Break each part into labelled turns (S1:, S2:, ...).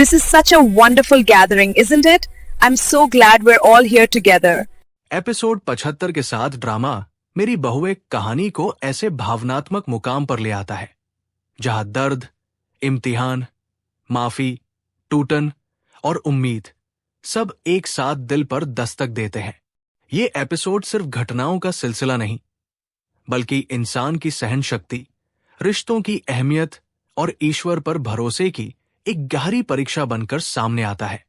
S1: This is such a wonderful gathering, isn't it? I'm so glad we're all here together.
S2: Episode 75 के साथ drama मेरी बहू एक कहानी को ऐसे भावनात्मक मुकाम पर ले आता है जहां दर्द, इम्तिहान, माफी, टूटन और उम्मीद सब एक साथ दिल पर दस्तक देते हैं। ये एपिसोड सिर्फ घटनाओं का सिलसिला नहीं, बल्कि इंसान की सहन शक्ति, रिश्तों की अहमियत और ईश्वर पर भरोसे की एक गहरी परीक्षा बनकर सामने आता है।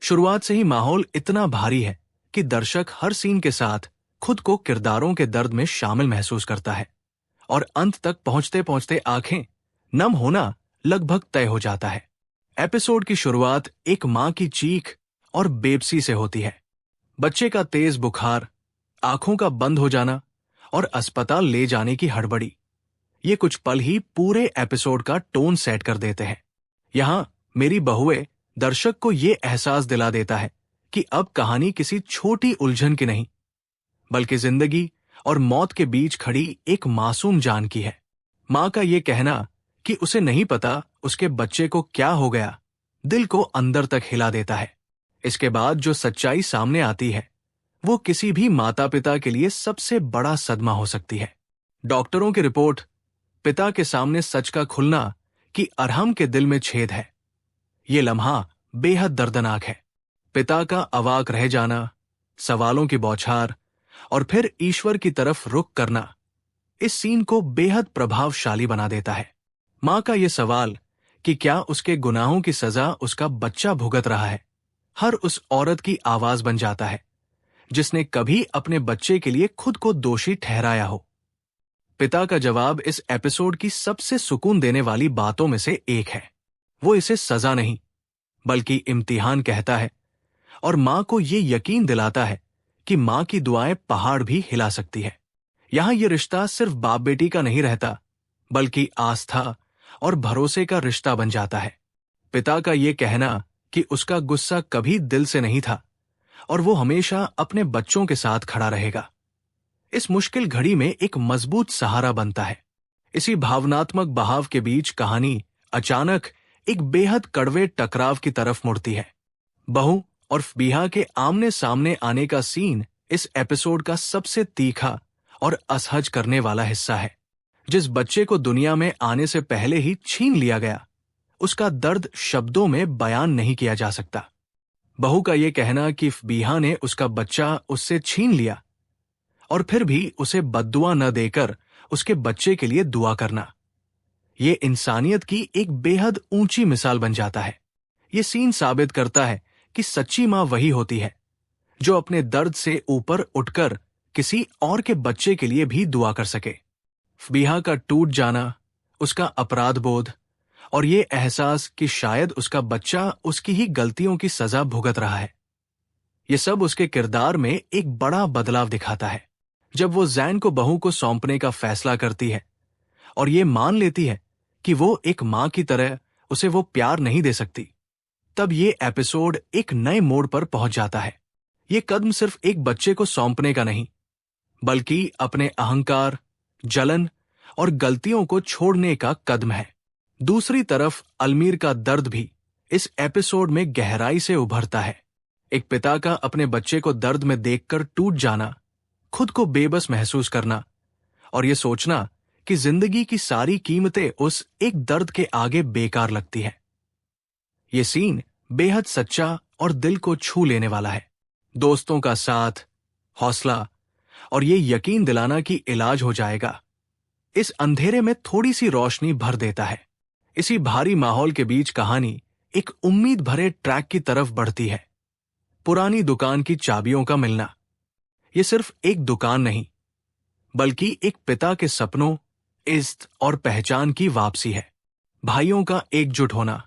S2: शुरुआत से ही माहौल इतना भारी है कि दर्शक हर सीन के साथ खुद को किरदारों के दर्द में शामिल महसूस करता है और अंत तक पहुंचते पहुंचते आंखें नम होना लगभग तय हो जाता है। एपिसोड की शुरुआत एक मां की चीख और बेबसी से होती है। बच्चे का तेज बुखार, आंखों का बंद हो जाना और अस्पताल ले जाने की हड़बड़ी, ये कुछ पल ही पूरे एपिसोड का टोन सेट कर देते हैं। यहां मेरी बहुए दर्शक को यह एहसास दिला देता है कि अब कहानी किसी छोटी उलझन की नहीं, बल्कि जिंदगी और मौत के बीच खड़ी एक मासूम जान की है। मां का यह कहना कि उसे नहीं पता उसके बच्चे को क्या हो गया, दिल को अंदर तक हिला देता है। इसके बाद जो सच्चाई सामने आती है वो किसी भी माता पिता के लिए सबसे बड़ा सदमा हो सकती है। डॉक्टरों की रिपोर्ट, पिता के सामने सच का खुलना कि अरहम के दिल में छेद है, ये लम्हा बेहद दर्दनाक है। पिता का अवाक रह जाना, सवालों की बौछार और फिर ईश्वर की तरफ रुख करना इस सीन को बेहद प्रभावशाली बना देता है। मां का यह सवाल कि क्या उसके गुनाहों की सजा उसका बच्चा भुगत रहा है, हर उस औरत की आवाज बन जाता है जिसने कभी अपने बच्चे के लिए खुद को दोषी ठहराया हो। पिता का जवाब इस एपिसोड की सबसे सुकून देने वाली बातों में से एक है। वो इसे सजा नहीं बल्कि इम्तिहान कहता है और मां को ये यकीन दिलाता है कि मां की दुआएं पहाड़ भी हिला सकती है। यहां यह रिश्ता सिर्फ बाप बेटी का नहीं रहता, बल्कि आस्था और भरोसे का रिश्ता बन जाता है। पिता का यह कहना कि उसका गुस्सा कभी दिल से नहीं था और वो हमेशा अपने बच्चों के साथ खड़ा रहेगा, इस मुश्किल घड़ी में एक मजबूत सहारा बनता है। इसी भावनात्मक बहाव के बीच कहानी अचानक एक बेहद कड़वे टकराव की तरफ मुड़ती है। बहू और फबीहा के आमने सामने आने का सीन इस एपिसोड का सबसे तीखा और असहज करने वाला हिस्सा है। जिस बच्चे को दुनिया में आने से पहले ही छीन लिया गया, उसका दर्द शब्दों में बयान नहीं किया जा सकता। बहू का यह कहना कि फबीहा ने उसका बच्चा उससे छीन लिया और फिर भी उसे बद्दुआ न देकर उसके बच्चे के लिए दुआ करना, ये इंसानियत की एक बेहद ऊंची मिसाल बन जाता है। ये सीन साबित करता है कि सच्ची मां वही होती है जो अपने दर्द से ऊपर उठकर किसी और के बच्चे के लिए भी दुआ कर सके। फबीहा का टूट जाना, उसका अपराध बोध और ये एहसास कि शायद उसका बच्चा उसकी ही गलतियों की सजा भुगत रहा है, ये सब उसके किरदार में एक बड़ा बदलाव दिखाता है। जब वो जैन को बहू को सौंपने का फैसला करती है और ये मान लेती है कि वो एक मां की तरह उसे वो प्यार नहीं दे सकती, तब ये एपिसोड एक नए मोड़ पर पहुंच जाता है। ये कदम सिर्फ एक बच्चे को सौंपने का नहीं, बल्कि अपने अहंकार, जलन और गलतियों को छोड़ने का कदम है। दूसरी तरफ अलमीर का दर्द भी इस एपिसोड में गहराई से उभरता है। एक पिता का अपने बच्चे को दर्द में देखकर टूट जाना, खुद को बेबस महसूस करना और ये सोचना कि जिंदगी की सारी कीमतें उस एक दर्द के आगे बेकार लगती है। ये सीन बेहद सच्चा और दिल को छू लेने वाला है। दोस्तों का साथ, हौसला और ये यकीन दिलाना कि इलाज हो जाएगा, इस अंधेरे में थोड़ी सी रोशनी भर देता है। इसी भारी माहौल के बीच कहानी एक उम्मीद भरे ट्रैक की तरफ बढ़ती है। पुरानी दुकान की चाबियों का मिलना, ये सिर्फ एक दुकान नहीं, बल्कि एक पिता के सपनों, इज्जत और पहचान की वापसी है। भाइयों का एकजुट होना,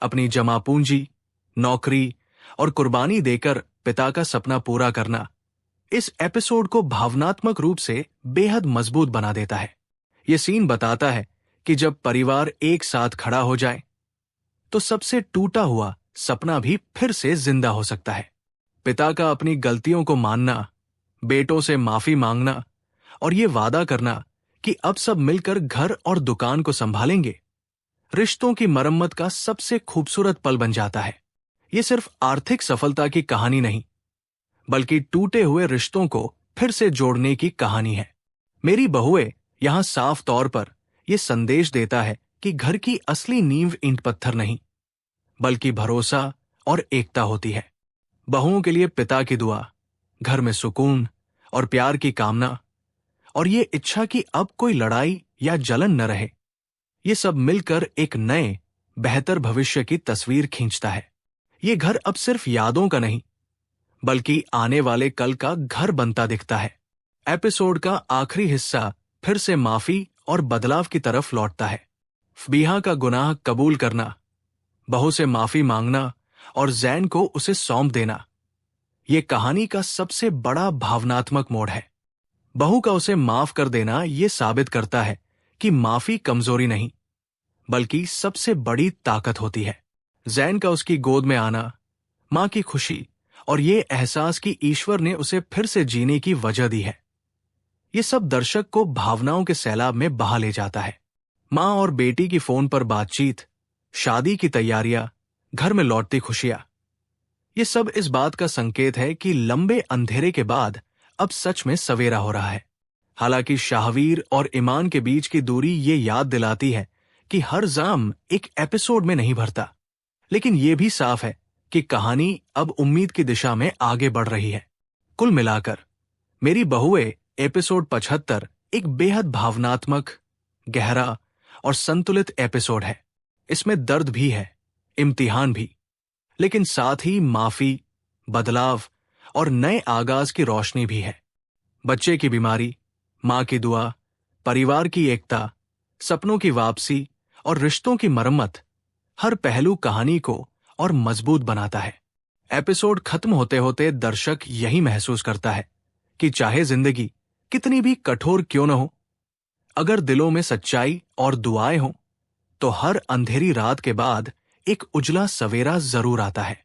S2: अपनी जमा पूंजी, नौकरी और कुर्बानी देकर पिता का सपना पूरा करना, इस एपिसोड को भावनात्मक रूप से बेहद मजबूत बना देता है। ये सीन बताता है कि जब परिवार एक साथ खड़ा हो जाए तो सबसे टूटा हुआ सपना भी फिर से जिंदा हो सकता है। पिता का अपनी गलतियों को मानना, बेटों से माफी मांगना और ये वादा करना कि अब सब मिलकर घर और दुकान को संभालेंगे, रिश्तों की मरम्मत का सबसे खूबसूरत पल बन जाता है। ये सिर्फ आर्थिक सफलता की कहानी नहीं, बल्कि टूटे हुए रिश्तों को फिर से जोड़ने की कहानी है। मेरी बहुएं यहां साफ तौर पर यह संदेश देता है कि घर की असली नींव ईंट पत्थर नहीं, बल्कि भरोसा और एकता होती है। बहुओं के लिए पिता की दुआ, घर में सुकून और प्यार की कामना, और ये इच्छा कि अब कोई लड़ाई या जलन न रहे, ये सब मिलकर एक नए बेहतर भविष्य की तस्वीर खींचता है। ये घर अब सिर्फ यादों का नहीं, बल्कि आने वाले कल का घर बनता दिखता है। एपिसोड का आखिरी हिस्सा फिर से माफी और बदलाव की तरफ लौटता है। फबीहा का गुनाह कबूल करना, बहू से माफी मांगना और जैन को उसे सौंप देना, यह कहानी का सबसे बड़ा भावनात्मक मोड़ है। बहू का उसे माफ कर देना यह साबित करता है कि माफी कमजोरी नहीं, बल्कि सबसे बड़ी ताकत होती है। जैन का उसकी गोद में आना, मां की खुशी और ये एहसास कि ईश्वर ने उसे फिर से जीने की वजह दी है, ये सब दर्शक को भावनाओं के सैलाब में बहा ले जाता है। मां और बेटी की फोन पर बातचीत, शादी की तैयारियां, घर में लौटती खुशियां, ये सब इस बात का संकेत है कि लंबे अंधेरे के बाद अब सच में सवेरा हो रहा है। हालांकि शाहवीर और ईमान के बीच की दूरी ये याद दिलाती है कि हर जाम एक एपिसोड में नहीं भरता, लेकिन ये भी साफ है कि कहानी अब उम्मीद की दिशा में आगे बढ़ रही है। कुल मिलाकर मेरी बहुएं एपिसोड 75 एक बेहद भावनात्मक, गहरा और संतुलित एपिसोड है। इसमें दर्द भी है, इम्तिहान भी, लेकिन साथ ही माफी, बदलाव और नए आगाज की रोशनी भी है। बच्चे की बीमारी, मां की दुआ, परिवार की एकता, सपनों की वापसी और रिश्तों की मरम्मत, हर पहलू कहानी को और मजबूत बनाता है। एपिसोड खत्म होते होते दर्शक यही महसूस करता है कि चाहे जिंदगी कितनी भी कठोर क्यों न हो, अगर दिलों में सच्चाई और दुआएं हों, तो हर अंधेरी रात के बाद एक उजला सवेरा जरूर आता है।